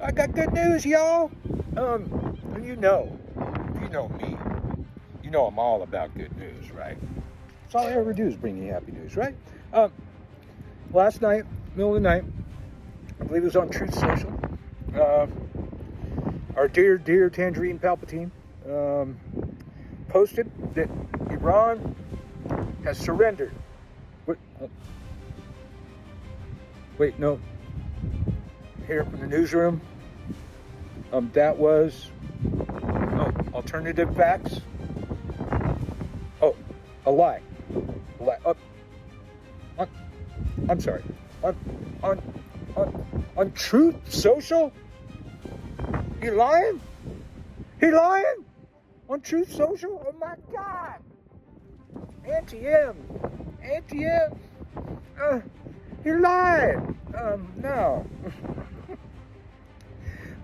I got good news, y'all. You know, if you know me, you know I'm all about good news, right? That's all I ever do is bring you happy news, right? Last night, middle of the night, I believe it was on Truth Social. Our dear Tangerine Palpatine posted that Iran has surrendered. What? Wait, no. Here from the newsroom. That was alternative facts. Oh, a lie. A lie. I'm sorry. On Truth Social? He lying? He lying? On Truth Social? Oh my God! Anti-M. He lied. No.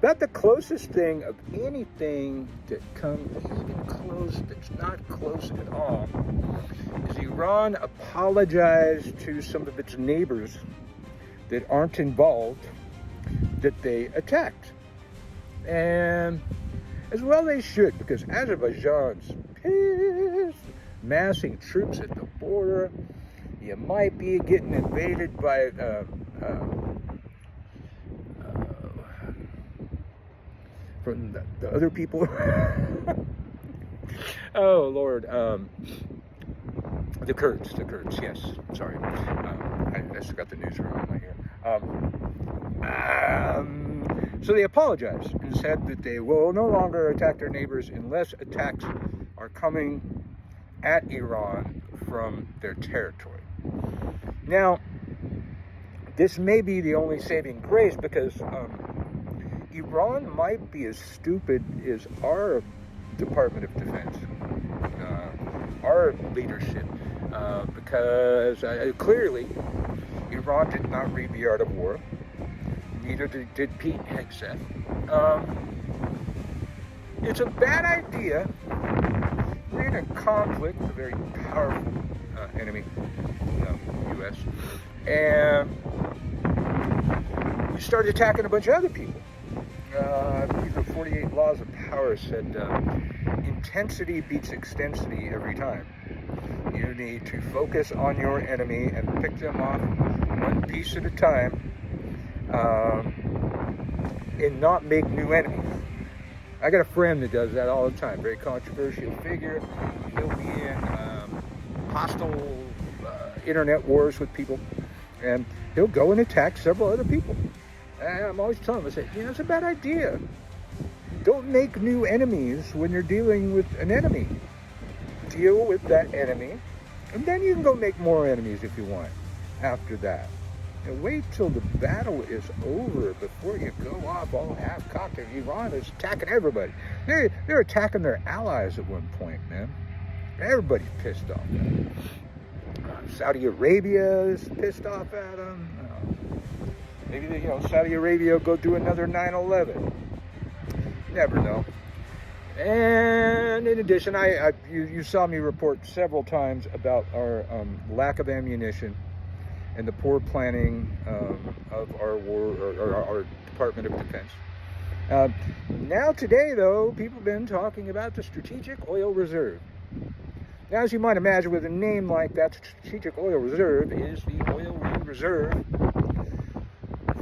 About the closest thing of anything that comes even close, that's not close at all, is Iran apologized to some of its neighbors that aren't involved that they attacked. And as well they should, because Azerbaijan's pissed, massing troops at the border. You might be getting invaded by from the other people. Oh Lord, the Kurds, yes, sorry. I just got the newsroom in my ear. So they apologized and said that they will no longer attack their neighbors unless attacks are coming at Iran from their territory. Now, this may be the only saving grace, because Iran might be as stupid as our Department of Defense, our leadership, because clearly Iran did not read The Art of War. Neither did Pete Hegseth. It's a bad idea. We're in a conflict with a very powerful enemy, U.S., and we started attacking a bunch of other people. I believe the 48 Laws of Power said intensity beats extensity every time. You need to focus on your enemy and pick them off one piece at a time, and not make new enemies. I got a friend that does that all the time. Very controversial figure. He'll be in hostile internet wars with people, and he'll go and attack several other people. And I'm always telling him, I say, it's a bad idea. Don't make new enemies when you're dealing with an enemy. Deal with that enemy, and then you can go make more enemies if you want after that. And wait till the battle is over before you go off all half-cocked. Iran is attacking everybody. They're attacking their allies at one point, man. Everybody's pissed off at them. Saudi Arabia is pissed off at them. Maybe Saudi Arabia will go do another 9/11. Never know. And in addition, you saw me report several times about our lack of ammunition and the poor planning of our war, or our Department of Defense. Now today, though, people have been talking about the Strategic Oil Reserve. Now, as you might imagine, with a name like that, Strategic Oil Reserve is the oil we reserve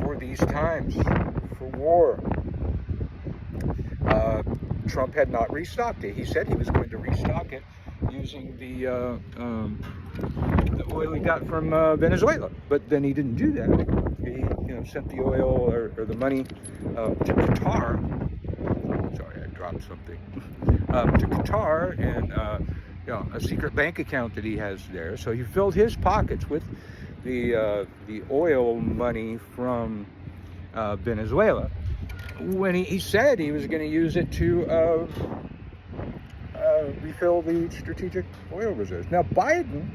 for these times, for war. Trump had not restocked it. He said he was going to restock it using the oil he got from Venezuela, but then he didn't do that. He sent the oil or the money to Qatar. Sorry, I dropped something. To Qatar, and a secret bank account that he has there. So he filled his pockets with the oil money from Venezuela, when he said he was going to use it to refill the strategic oil reserves. Now Biden,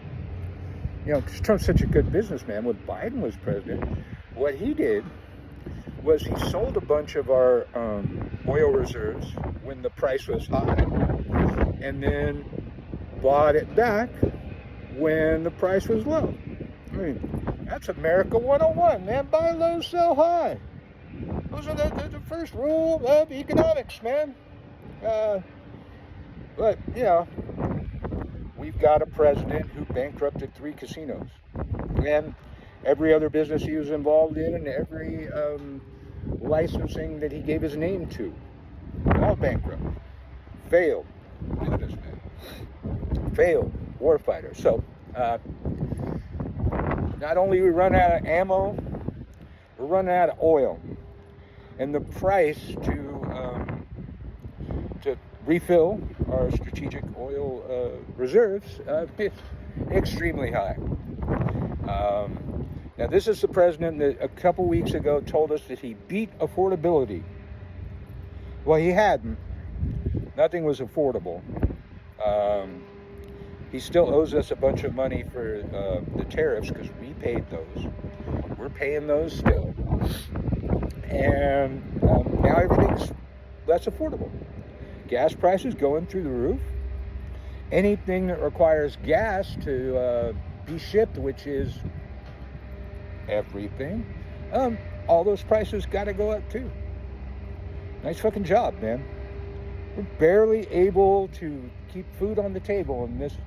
because Trump's such a good businessman, when Biden was president, what he did was he sold a bunch of our oil reserves when the price was high, and then bought it back when the price was low. I mean, that's America 101, man. Buy low, sell high. Those are the first rule of economics, man. But, you know, we've got a president who bankrupted 3 casinos. And every other business he was involved in and every licensing that he gave his name to. All bankrupt. Failed. Look at this, man. Failed. Warfighter. So, not only we run out of ammo, we're running out of oil. And the price to refill our strategic oil reserves is extremely high. Now, this is the president that a couple weeks ago told us that he beat affordability. Well, he hadn't. Nothing was affordable. He still owes us a bunch of money for the tariffs because we paid those. We're paying those still. And now everything's less affordable. Gas prices going through the roof. Anything that requires gas to be shipped, which is everything, all those prices got to go up too. Nice fucking job, man. We're barely able to keep food on the table in this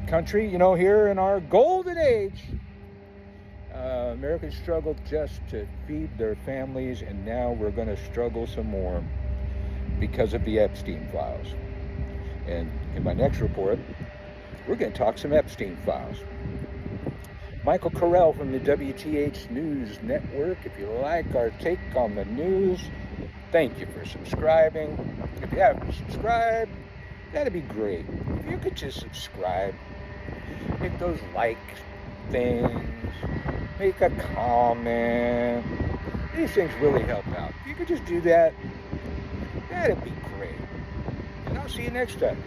country. You know, here in our golden age, Americans struggled just to feed their families, and now we're going to struggle some more because of the Epstein files. And in my next report, we're going to talk some Epstein files. Michael Carell from the WTH News Network. If you like our take on the news, thank you for subscribing. If you haven't subscribed, that'd be great. If you could just subscribe, hit those like things, make a comment. These things really help out. If you could just do that, that'd be great. And I'll see you next time.